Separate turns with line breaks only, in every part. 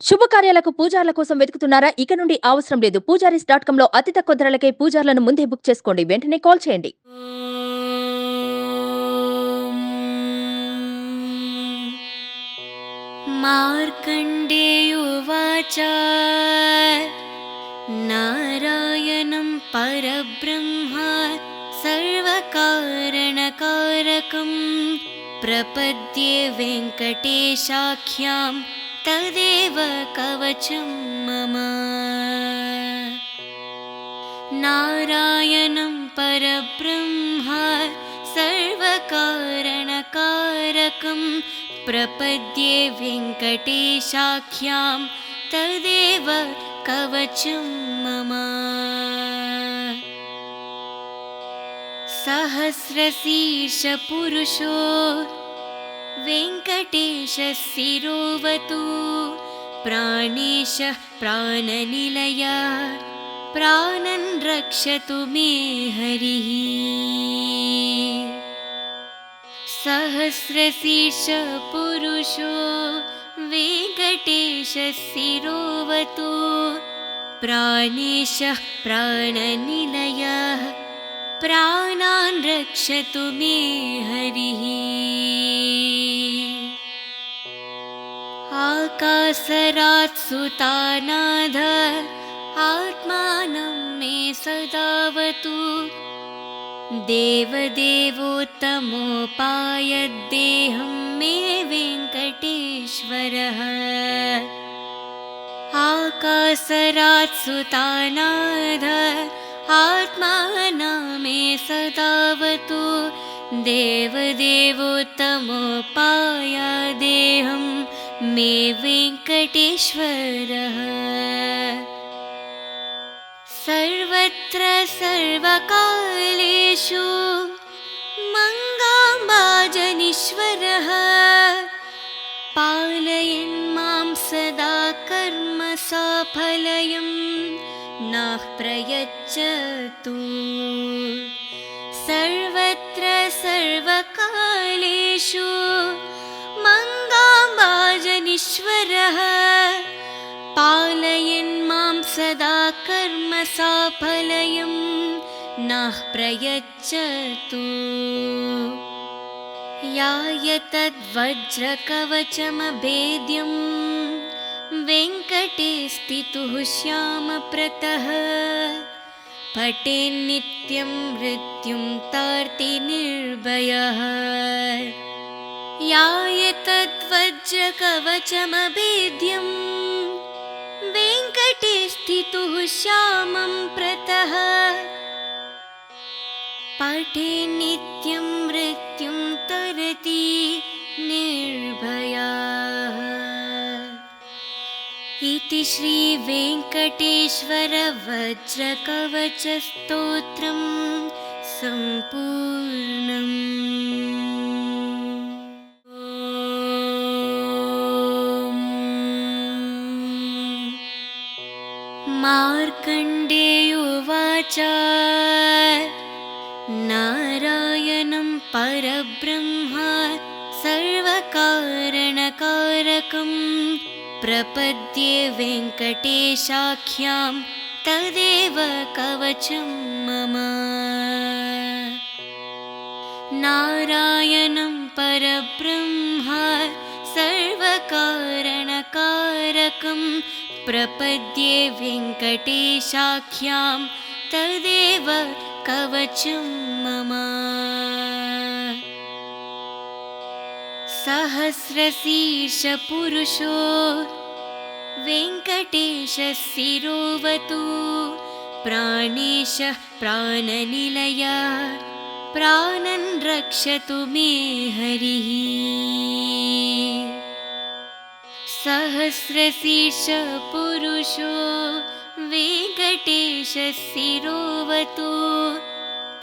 శుభకార్యాలకు పూజార్ల కోసం వెతుకుతున్నారా? ఇక నుండి అవసరం లేదు. పూజారీస్.com లో అతి తక్కువ ధరలకే పూజార్లను ముందే బుక్ చేసుకోండి. వెంటనే కాల్ చేయండి.
मार्कण्डेयोवाच नारायणं परब्रह्म सर्वकारणकारकं प्रपद्ये वेङ्कटेशाख्यां तदेव कवचं मम। नारायणं परब्रह्म सर्वकारणकारकं प्रपद्ये वेङ्कटेशाख्यां तदेव कवचं मम। सहस्रशीर्षपुरुषो वेङ्कटेशशिरोवतु प्राणेशः प्राणनिलयः प्राणन् रक्षतु मे हरिः। सहस्रशीर्षपुरुषो वेङ्कटेशशिरोवतु प्राणेशः प्राणनिलयः प्राणान् रक्षतु मे हरिः। आकाशरात् सुतानाथ आत्मानं मे सदावतु देवदेवोत्तमोपायद्देहं मे वेङ्कटेश्वरः। आकाशरात् सुतानाथ आत्मानं मे सदावतु देवदेवोत्तमोपायदेहं मे वेङ्कटेश्वरः। सर्वत्र सर्वकालेषु मङ्गाम्बाजनीश्वरः पालयन् मां सदा कर्म साफल्यं नः प्रयच्छतु। सर्वत्र सर्वकालेषु मङ्गाम्बाजनीश्वरः पालयन् मां सदा कर्म साफल्यं नः प्रयच्छतु। यायतद्वज्रकवचमभेद्यं वेङ्कटे स्थितुः श्यामप्रतः पठेन्नित्यं मृत्युं तार्ति निर्भयः। यायतद्वज्रकवचमभेद्यं वेङ्कटे स्थितुः श्यामं प्रतः पठेन्नित्यं मृत्युं तरति निर्भयः। इति श्री वेङ्कटेश्वर वज्रकवचस्तोत्रं सम्पूर्णम्। मार्कण्डेयोवाच नारायणं परब्रह्म सर्वकारणकारकं प्रपद्ये वेङ्कटेशाख्यां तदेव कवचं मम। नारायणं परब्रह्म सर्वकारणकारकं प्रपद्ये वेङ्कटेशाख्यां तदेव कवचं मम। सहस्रशीर्षपुरुषो वेङ्कटेशशिरोवतु प्राणेशः प्राणनिलयः प्राणन् रक्षतु मे हरिः। सहस्रशीर्षपुरुषो वेङ्कटेशशिरोवतु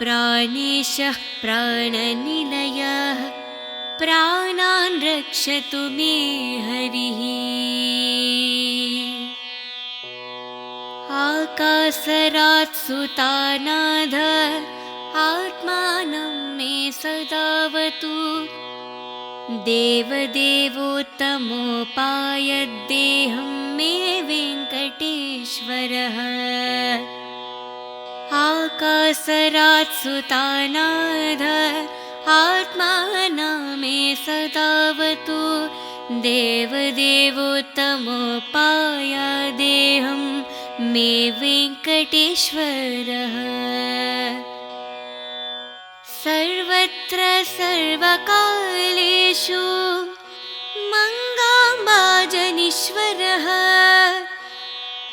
प्राणेशः प्राणनिलयः प्राणान् रक्षतु मे हरिः। आकाशरात् सुतानाथ आत्मानं मे सदावतु देवदेवोत्तमोपायद्देहं मे वेङ्कटेश्वरः आकासरात् सुतानाथ आत्मानं मे सदावतु देवदेवोत्तमोपायादेहं मे वेङ्कटेश्वरः सर्वत्र सर्वकालेषु मङ्गाम्बाजनीश्वरः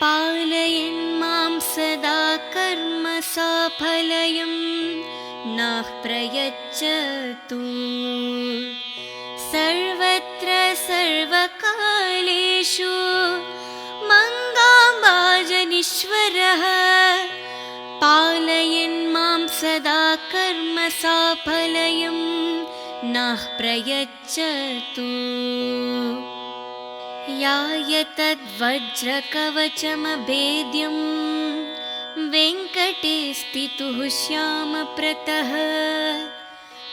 पालयन् मां सदा कर्म साफल्यं नः प्रयच्छतु सर्वत्र सर्वकालेषु मङ्गाम्बाजनीश्वरः पालयन् मां सदा कर्म साफल्यं नः प्रयच्छतु याय तद्वज्रकवचमभेद्यं वेङ्कटे स्थितुः श्यामप्रतः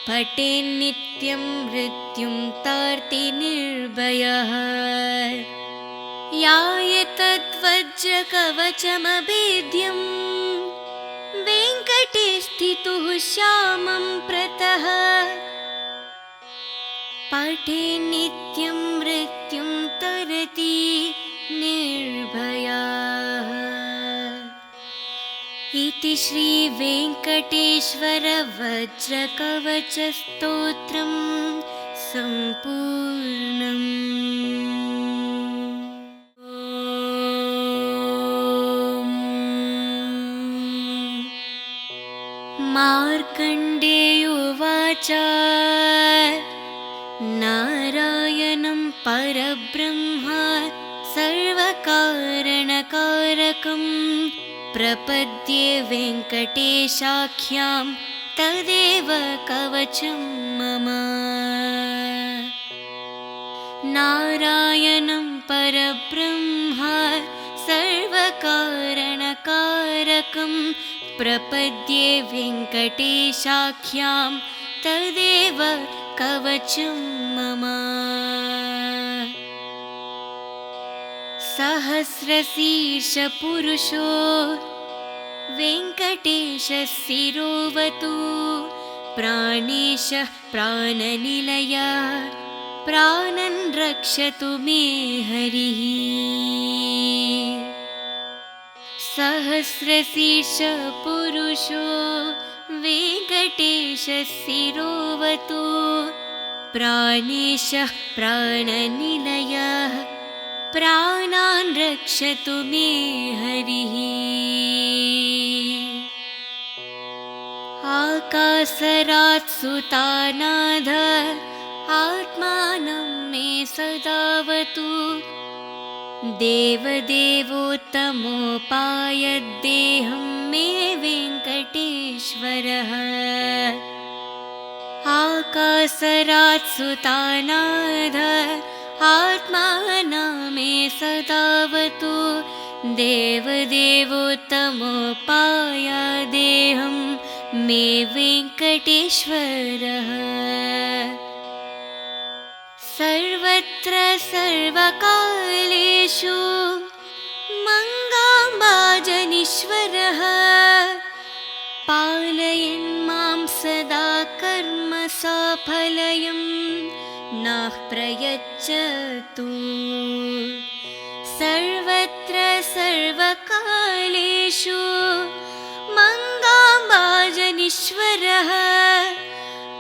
पठेन्नित्यं मृत्युं तार्ति निर्भयः याय तद्वज्रकवचमभेद्यं वेङ्कटे स्थितुः श्यामं प्रतः पठेन्नित्यं मृत्युं तरति निर्भयः इति श्री वेङ्कटेश्वर वज्रकवचस्तोत्रं सम्पूर्णम्। मार्कण्डेयोवाच नारायणं परब्रह्म सर्वकारणकारकं प्रपद्ये वेङ्कटेशाख्यां तदेव कवचं मम नारायणं परब्रह्म सर्वकारणकारकं प्रपद्ये वेङ्कटेशाख्यां तदेव कवचं मम सहस्रशीर्षपुरुषो वेङ्कटेशः शिरोवतु प्राणेशः प्राणनिलयः प्राणन् रक्षतु मे हरिः सहस्रशीर्षपुरुषो वेङ्कटेशः शिरोवतु प्राणेशः प्राणनिलयः प्राणान् रक्षतु मे हरिः आकासरात् सुतानाथ आत्मानं मे सदावतु देवदेवोत्तमोपायद्देहं मे वेङ्कटेश्वरः आकासरात् सुतानाथ आत्मानं मे सदावतु देवदेवोत्तमोपायादेहं मे वेङ्कटेश्वरः सर्वत्र सर्वकालेषु मङ्गाम्बाजनीश्वरः पालयन् मां सदा कर्म साफल्यं नः प्रयच्छतु सर्वत्र सर्वकालेषु मङ्गाम्बाजनीश्वरः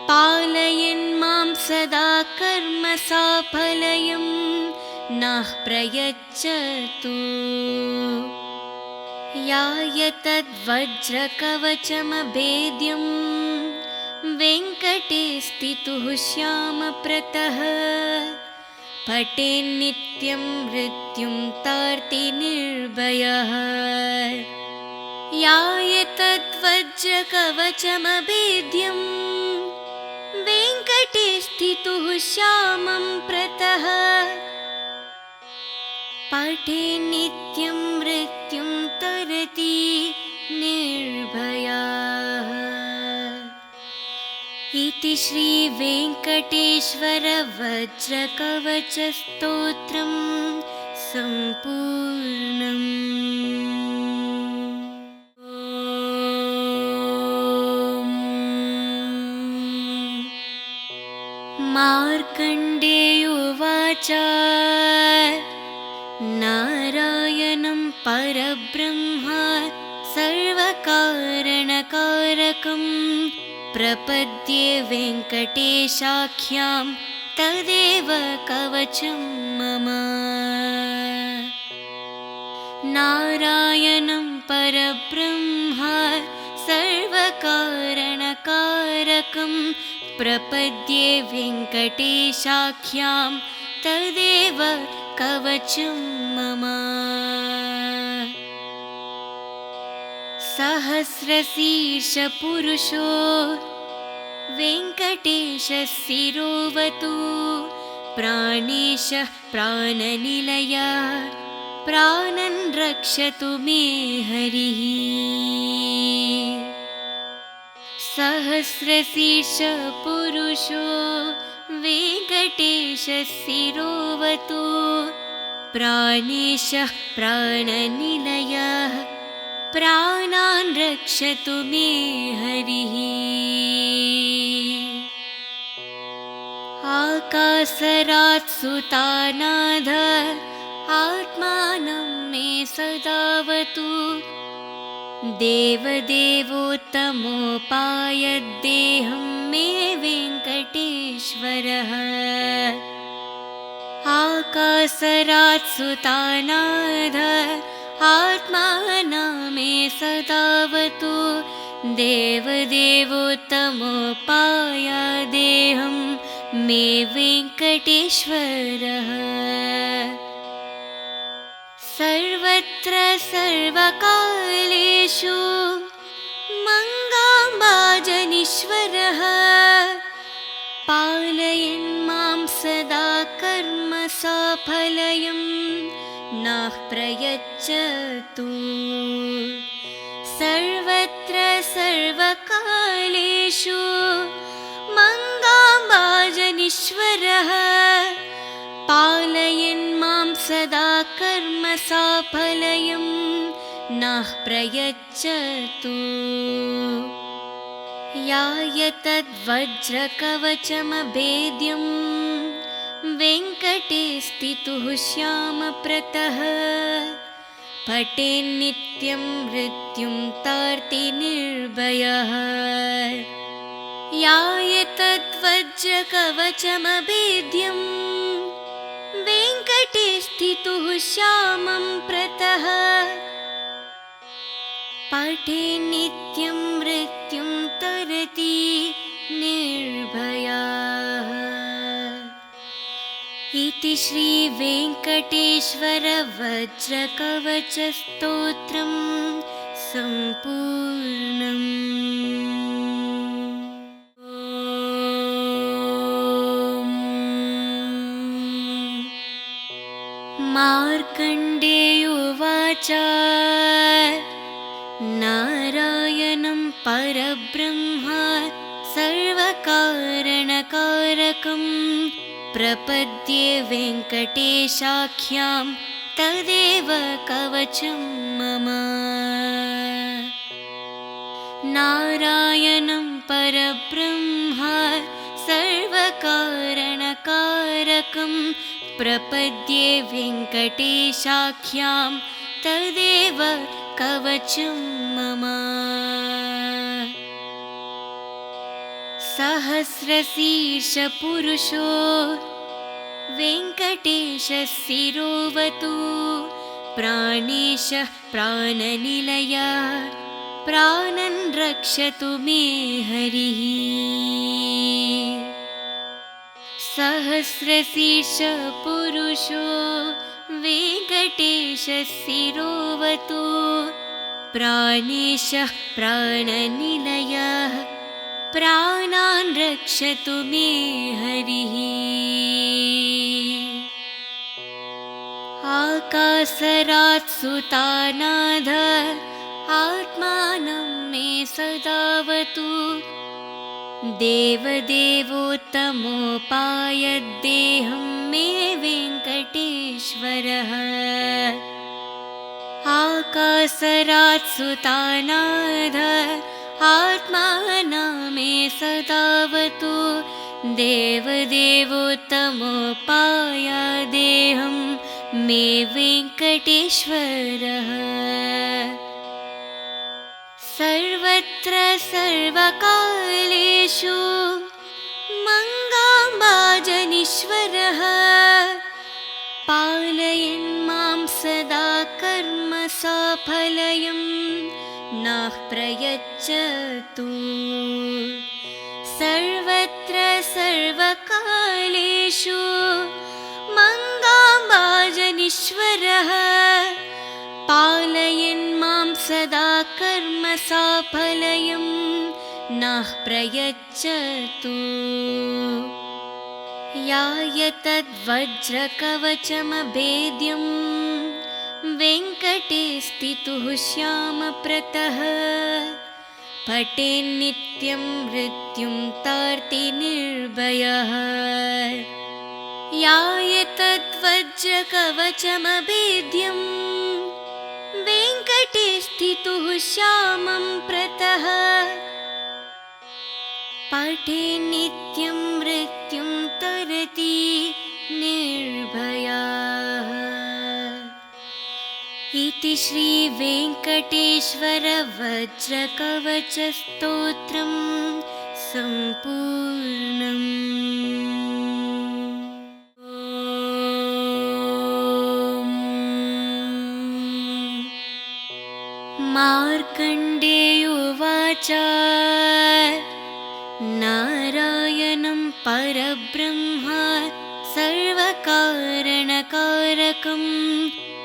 पालयन् मां सदा कर्म साफल्यं नः प्रयच्छतु याय तद्वज्रकवचमभेद्यं वेङ्कटे स्थितुः श्यामप्रतः पठेन्नित्यं मृत्युं तार्ति निर्भयः याय तद्वज्रकवचमभेद्यं वेङ्कटे स्थितुः श्यामं प्रतः पठेन्नित्यं मृत्युं तरति निर्भयः इति श्रीवेङ्कटेश्वर वज्रकवचस्तोत्रं सम्पूर्णम्। मार्कण्डेयोवाच नारायणं परब्रह्म सर्वकारणकारकं प्रपद्ये वेङ्कटेशाख्यां तदेव कवचं मम। नारायणं परब्रह्म सर्वकारणकारकं प्रपद्ये वेङ्कटेशाख्यां तदेव कवचं मम। सहस्रशीर्षपुरुषो वेङ्कटेशशिरोवतु प्राणेशः प्राणनिलयः प्राणन् रक्षतु मे हरिः। सहस्रशीर्षपुरुषो वेङ्कटेशशिरोवतु प्राणेशः प्राणनिलयः प्राणान् रक्षतु मे हरिः। आकाशरात् सुतानाथ आत्मानं मे सदावतु देवदेवोत्तमोपायद्देहं मे वेङ्कटेश्वरः। आकाशरात् सुतानाथ आत्मानं मे सदावतु देवदेवोत्तमोपायदेहं मे वेङ्कटेश्वरः। सर्वत्र सर्वकालेषु मङ्गाम्बाजनीश्वरः पालयन् मां सदा कर्म साफल्यं नः प्रयच्छतु। सर्वत्र सर्वकालेषु मङ्गाम्बाजनीश्वरः पालयन् मां सदा कर्म साफल्यं नः प्रयच्छतु। याय तद्वज्रकवचमभेद्यं वेङ्कटे स्थितुः श्यामप्रतः पठेन्नित्यं मृत्युं तार्ति निर्भयः। याय तद्वज्रकवचमभेद्यं वेङ्कटे स्थितुः श्यामं प्रतः पठेन्नित्यं मृत्युं तरति निर्भयः। इति श्रीवेङ्कटेश्वर वज्रकवचस्तोत्रं सम्पूर्णम्। मार्कण्डेयोवाच नारायणं परब्रह्म सर्वकारणकारकं प्रपद्ये वेङ्कटेशाख्यां तदेव कवचं मम। नारायणं परब्रह्म सर्वकारणकारकं प्रपद्ये वेङ्कटेशाख्यां तदेव कवचं मम। सहस्रशीर्षपुरुषो वेङ्कटेशशिरोवतु प्राणेशः प्राणनिलयः प्राणन् रक्षतु मे हरिः। सहस्रशीर्षपुरुषो वेङ्कटेशशिरोवतु प्राणेशः प्राणनिलयः प्राणान् रक्षतु मे हरिः। आकाशरात् सुतानाथ आत्मानं मे सदावतु देवदेवोत्तमोपायद्देहं मे वेङ्कटेश्वरः आकासरात् सुतानाथ आत्मानं मे सदावतु देवदेवोत्तमोपायादेहं मे वेङ्कटेश्वरः सर्वत्र सर्वकालेषु मङ्गाम्बाजनीश्वरः पालयन् मां सदा कर्म साफल्यं नः प्रयच्छतु सर्वत्र सर्वकालेषु मङ्गाम्बाजनीश्वरः पालयन् मां सदा कर्म साफल्यं नः प्रयच्छतु याय तद्वज्रकवचमभेद्यं वेङ्कटे स्थितुः श्यामप्रतः पठेन्नित्यं मृत्युं तार्ति निर्भयः याय तद्वज्रकवचमभेद्यं वेङ्कटे स्थितुः श्यामं प्रतः पठेन्नित्यं मृत्युं तरति निर्भयः इति श्री वेङ्कटेश्वर वज्रकवचस्तोत्रं सम्पूर्णम्। मार्कण्डेयोवाच नारायणं परब्रह्म सर्वकारणकारकं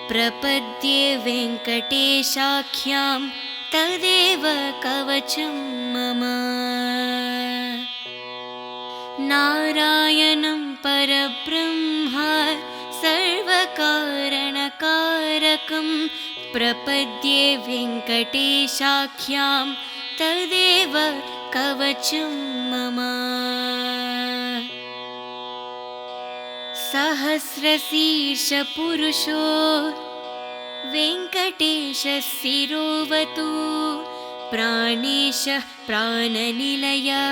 प्रपद्ये वेङ्कटेशाख्यां तदेव कवचं मम नारायणं परब्रह्म सर्वकारणकारकं प्रपद्ये वेङ्कटेशाख्यां तदेव कवचं मम सहस्रशीर्षपुरुषो वेङ्कटेशः शिरोवतु प्राणेशः प्राणनिलयः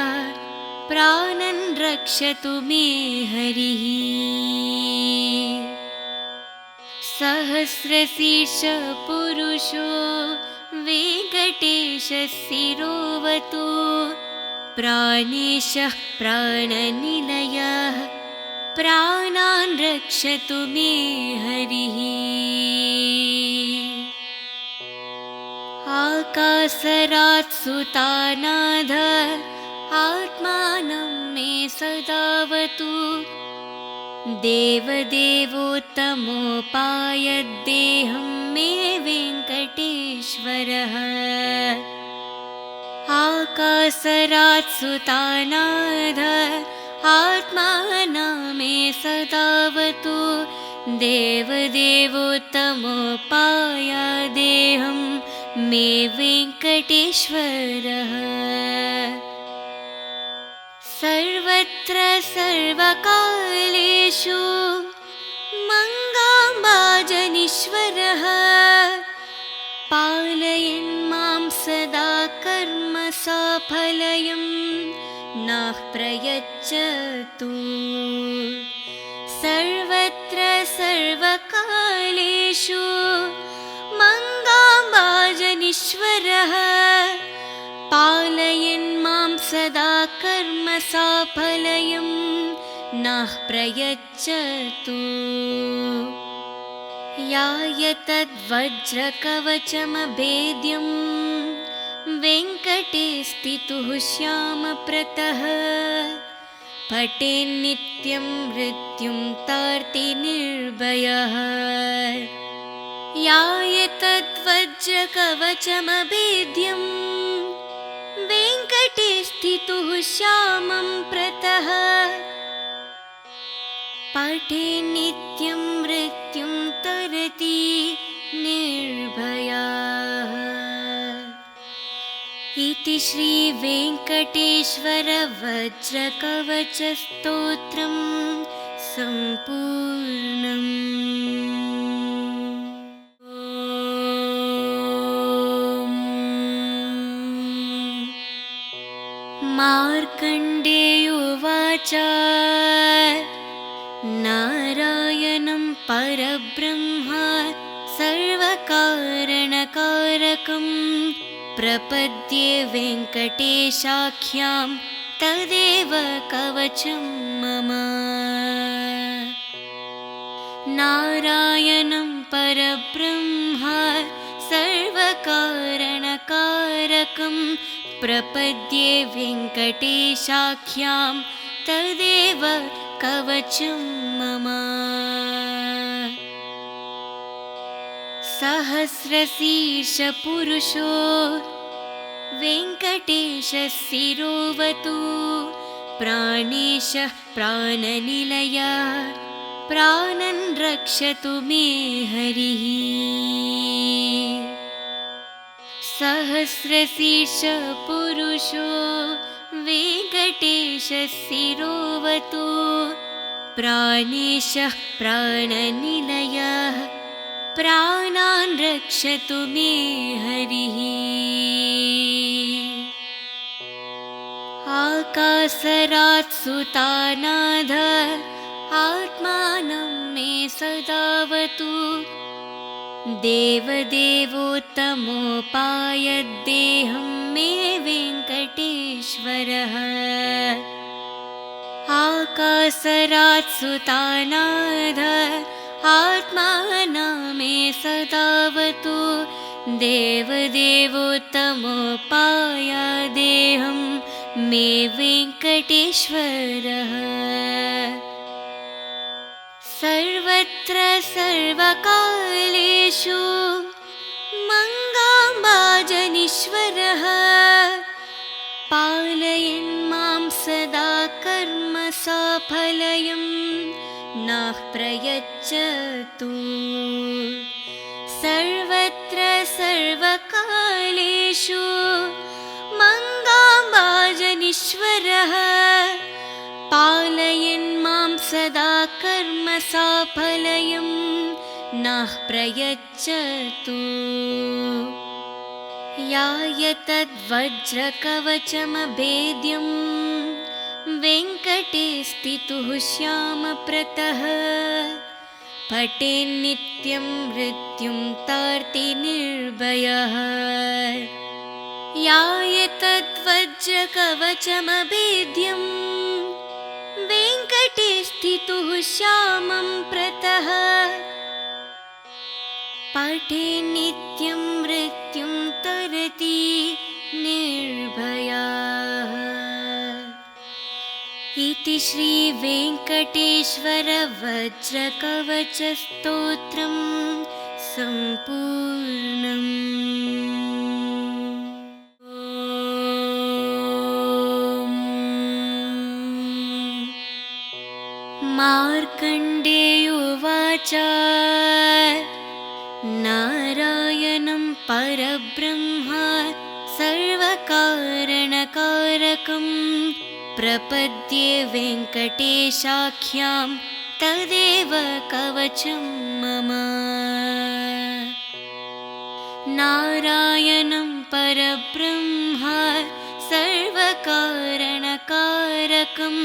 प्राणन् रक्षतु मे हरिः सहस्रशीर्षपुरुषो वेङ्कटेशः शिरोवतु प्राणेशः प्राणनिलयः प्राणान् रक्षतु मे हरिः आकासरात् सुतानाथ आत्मानं मे सदावतु देवदेवोत्तमोपायद्देहं मे वेङ्कटेश्वरः आकासरात् सुतानाथ आत्मानं मे सदावतु देवदेवोत्तमोपायादेहं मे वेङ्कटेश्वरः सर्वत्र सर्वकालेषु मङ्गाम्बाजनीश्वरः पालयन् मां सदा कर्म साफल्यं नः प्रयच्छतु सर्वत्र सर्वकालेषु मङ्गाम्बाजनीश्वरः पालयन् मां सदा कर्म साफल्यं नः प्रयच्छतु याय तद्वज्रकवचमभेद्यं वेङ्कटे स्थितुः श्यामप्रतः पठेन्नित्यं मृत्युं तार्ति निर्भयः याय तद्वज्रकवचमभेद्यं वेङ्कटे स्थितुः श्यामं प्रतः पठेन्नित्यं मृत्युं तरति निर्भयः इति इति श्रीवेङ्कटेश्वर वज्रकवचस्तोत्रं सम्पूर्णम्। मार्कण्डेयोवाच नारायणं परब्रह्म सर्वकारणकारकं प्रपद्ये वेङ्कटेशाख्यां तदेव कवचं मम। नारायणं परब्रह्म सर्वकारणकारकं प्रपद्ये वेङ्कटेशाख्यां तदेव कवचं मम। सहस्रशीर्षपुरुषो वेङ्कटेशशिरोवतु प्राणेशः प्राणनिलयः प्राणन् रक्षतु मे हरिः। सहस्रशीर्षपुरुषो वेङ्कटेशशिरोवतु प्राणेशः प्राणनिलयः प्राणान् रक्षतु मे हरिः। आकाशरात् सुतानाथ आत्मानं मे सदावतु देवदेवोत्तमोपायद्देहं मे वेङ्कटेश्वरः। आकाशरात् सुतानाथ आत्मानं मे सदावतु देवदेवोत्तमोपायदेहं मे वेङ्कटेश्वरः। सर्वत्र सर्वकालेषु मङ्गाम्बाजनीश्वरः पालयन् मां सदा कर्म साफल्यं नः प्रयच्छतु। सर्वत्र सर्वकालेषु मङ्गाम्बाजनीश्वरः पालयन् मां सदा कर्म साफल्यं नः प्रयच्छतु। याय तद्वज्रकवचमभेद्यं वेङ्कटे स्थितुः श्यामप्रतः पठेन्नित्यं मृत्युं तार्ति निर्भयः। याय तद्वज्रकवचमभेद्यं वेङ्कटे स्थितुः श्यामं प्रतः पठेन्नित्यं मृत्युं तरति निर्भयः। इति श्रीवेङ्कटेश्वर वज्रकवचस्तोत्रं सम्पूर्णम्। मार्कण्डेयोवाच नारायणं परब्रह्म सर्वकारणकारकं प्रपद्ये वेङ्कटेशाख्यां तदेव कवचं मम। नारायणं परब्रह्म सर्वकारणकारकं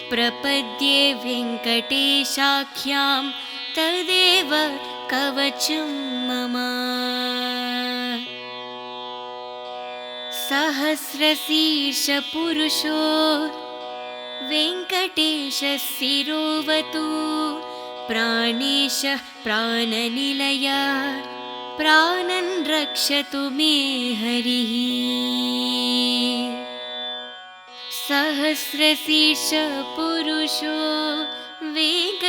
प्रपद्ये वेङ्कटेशाख्यां तदेव कवचं मम। सहस्रशीर्षपुरुषो वेङ्कटेशशिरोवतु प्राणेशः प्राणनिलयः प्राणन् रक्षतु मे हरिः। सहस्रशीर्षपुरुषो वेङ्कटेशशिरोवतु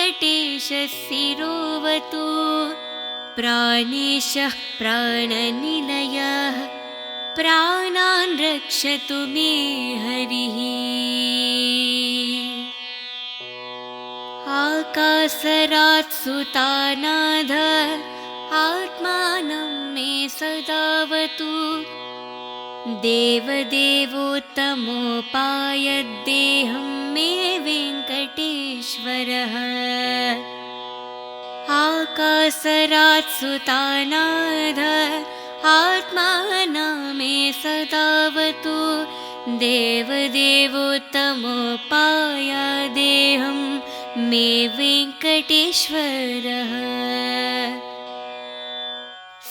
प्राणेशः प्राणनिलयः प्राणान् रक्षतु मे हरिः। आकाशरात् सुतानाथ आत्मानं मे सदावतु देवदेवोत्तमोपायद्देहं मे वेङ्कटेश्वरः आकासरात् सुतानाथ आत्मानं मे सदावतु देवदेवोत्तमोपायादेहं मे वेङ्कटेश्वरः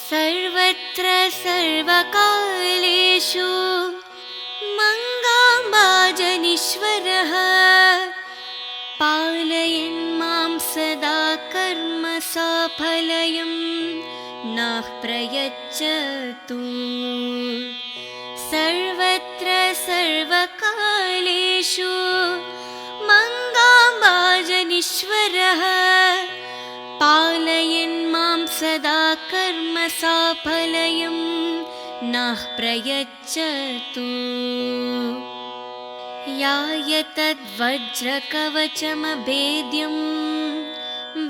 सर्वत्र सर्वकालेषु मङ्गाम्बाजनीश्वरः पालयन् मां सदा कर्म साफल्यं नः प्रयच्छतु सर्वत्र सर्वकालेषु मङ्गाम्बाजनीश्वरः पालयन् मां सदा कर्म साफल्यं नः प्रयच्छतु याय तद्वज्रकवचमभेद्यं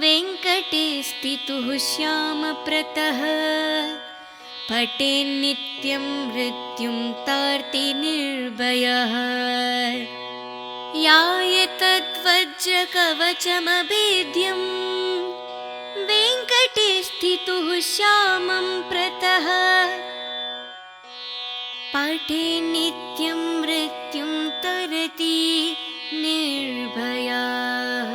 वेङ्कटे स्थितुः श्यामप्रतः पठेन्नित्यं मृत्युं तार्ति निर्भयः याय तद्वज्रकवचमभेद्यं वेङ्कटे स्थितुः श्यामं प्रतः पठेन्नित्यं मृत्युं तरति निर्भयः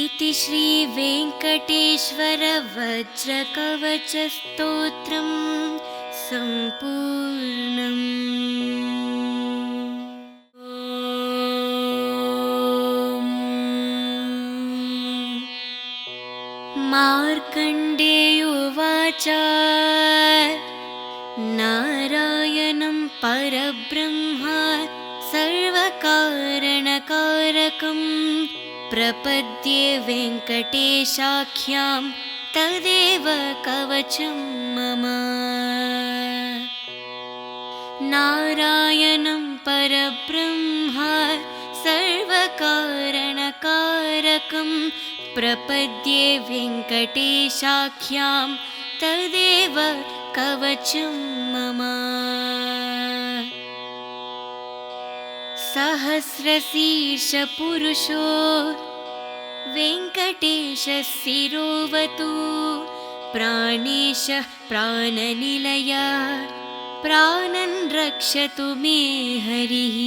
इति श्री वेङ्कटेश्वर वज्रकवचस्तोत्रं सम्पूर्णम्। मार्कण्डेयोवाच नारायणं परब्रह्म सर्वकारणकारकं प्रपद्ये वेङ्कटेशाख्यां तदेव कवचं मम नारायणं परब्रह्म सर्वकारणकारकं प्रपद्ये वेङ्कटेशाख्यां तदेव कवचं मम सहस्रशीर्षपुरुषो वेङ्कटेशः शिरोवतु प्राणेशः प्राणनिलयः प्राणन् रक्षतु मे हरिः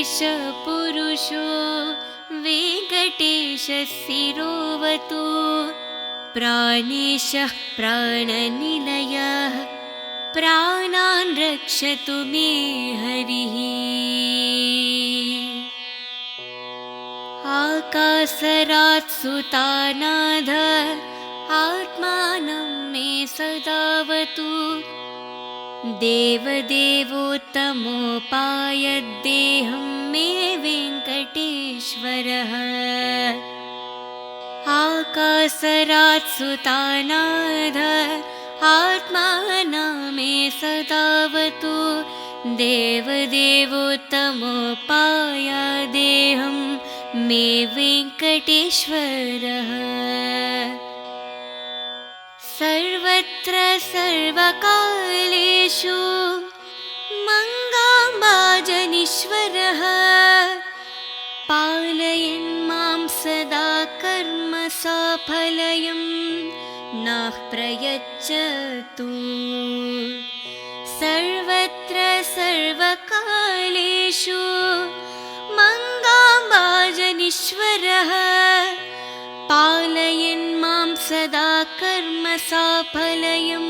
सहस्रशीर्षपुरुषो वेङ्कटेशः शिरोवतु प्राणेशः प्राणनिलयः प्राणान् रक्षतु मे हरिः आकासरात् सुतानाथ आत्मानं मे सदावतु देवदेवोत्तमोपायद्देहं मे वेङ्कटेश्वरः आकासरात् सुतानाथ आत्मानं मे सदावतु देवदेवोत्तमोपायादेहं मे वेङ्कटेश्वरः सर्वत्र सर्वकालेषु मङ्गाम्बाजनीश्वरः पालयन् मां सदा कर्म साफल्यं नः प्रयच्छतु सर्वत्र सर्वकालेषु मङ्गाम्बाजनीश्वरः पालयन् मां सदा कर्म साफल्यं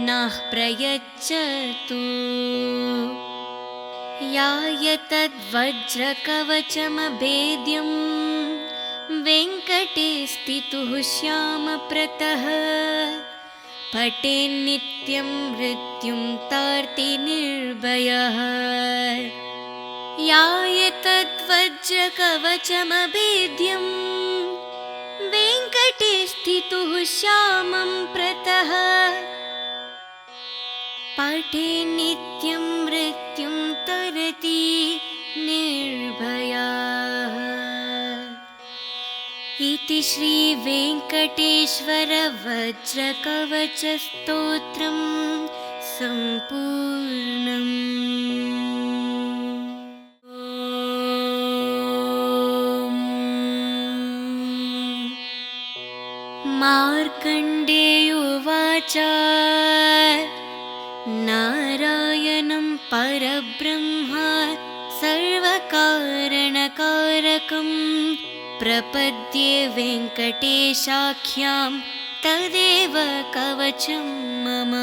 नः प्रयच्छतु याय तद्वज्रकवचमभेद्यं वेङ्कटे स्थितुः श्यामप्रतः पठेन्नित्यं मृत्युं तार्ति निर्भयः याय तद्वज्रकवचमभेद्यं वेङ्कटे स्थितुः श्यामं प्रतः पठेन्नित्यं मृत्युं तरति निर्भयः इति श्रीवेङ्कटेश्वर वज्रकवचस्तोत्रं सम्पूर्णम्। मार्कण्डेयोवाच नारायणं परब्रह्म सर्वकारणकारकं प्रपद्ये वेङ्कटेशाख्यां तदेव कवचं मम।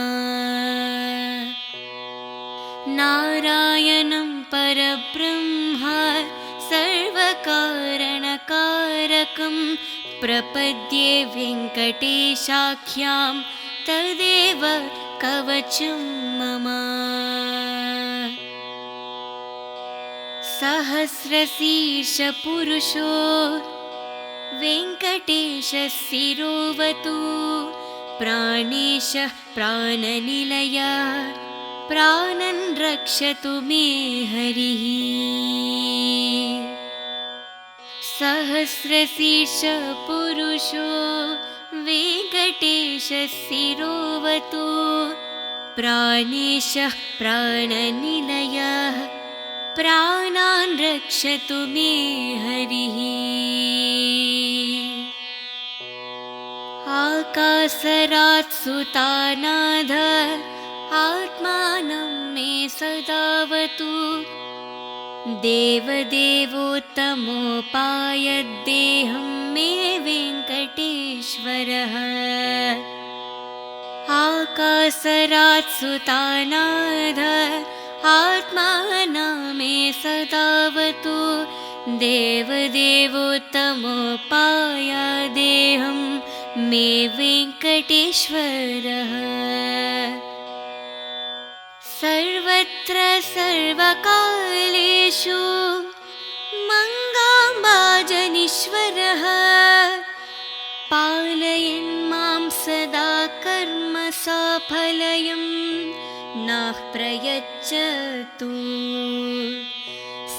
नारायणं परब्रह्म सर्वकारणकारकं प्रपद्ये वेङ्कटेशाख्यां तदेव कवचं मम। सहस्रशीर्षपुरुषो वेङ्कटेशः शिरोवतु प्राणेशः प्राणनिलयः प्राणन् रक्षतु मे हरिः। सहस्रशीर्षपुरुषो वेङ्कटेशः शिरोवतु प्राणेशः प्राणनिलयः प्राणान् रक्षतु मे हरिः। आकाशरात् सुतानाथ आत्मानं मे सदावतु देवदेवोत्तमोपायद्देहं मे वेङ्कटेश्वरः। आकाशरात् सुतानाथ आत्मानं मे सदावतु देवदेवोत्तमोपायदेहं मे वेङ्कटेश्वरः। सर्वत्र सर्वकालेषु मङ्गाम्बाजनीश्वरः पालयन् मां सदा कर्म साफल्यं नः प्रयच्छतु।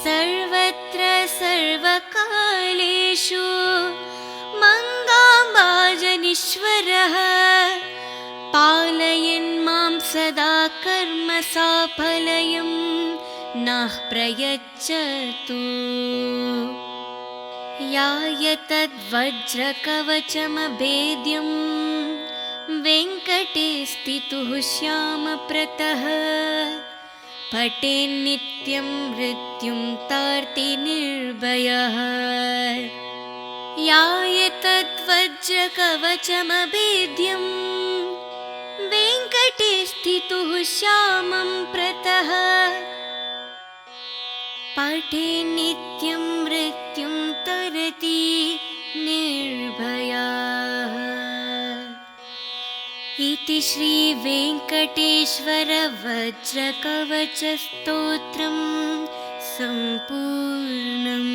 सर्वत्र सर्वकालेषु मङ्गाम्बाजनीश्वरः पालयन् मां सदा कर्म साफल्यं नः प्रयच्छतु। याय तद्वज्रकवचमभेद्यं वेङ्कटे स्थितुः श्यामप्रतः पठेन्नित्यं मृत्युं तार्ति निर्भयः। याय तद्वज्रकवचमभेद्यं वेङ्कटे स्थितुः श्यामं प्रतः पठेन्नित्यं मृत्युं तरति निर्भयः। इति श्रीवेङ्कटेश्वर वज्रकवचस्तोत्रं सम्पूर्णम्।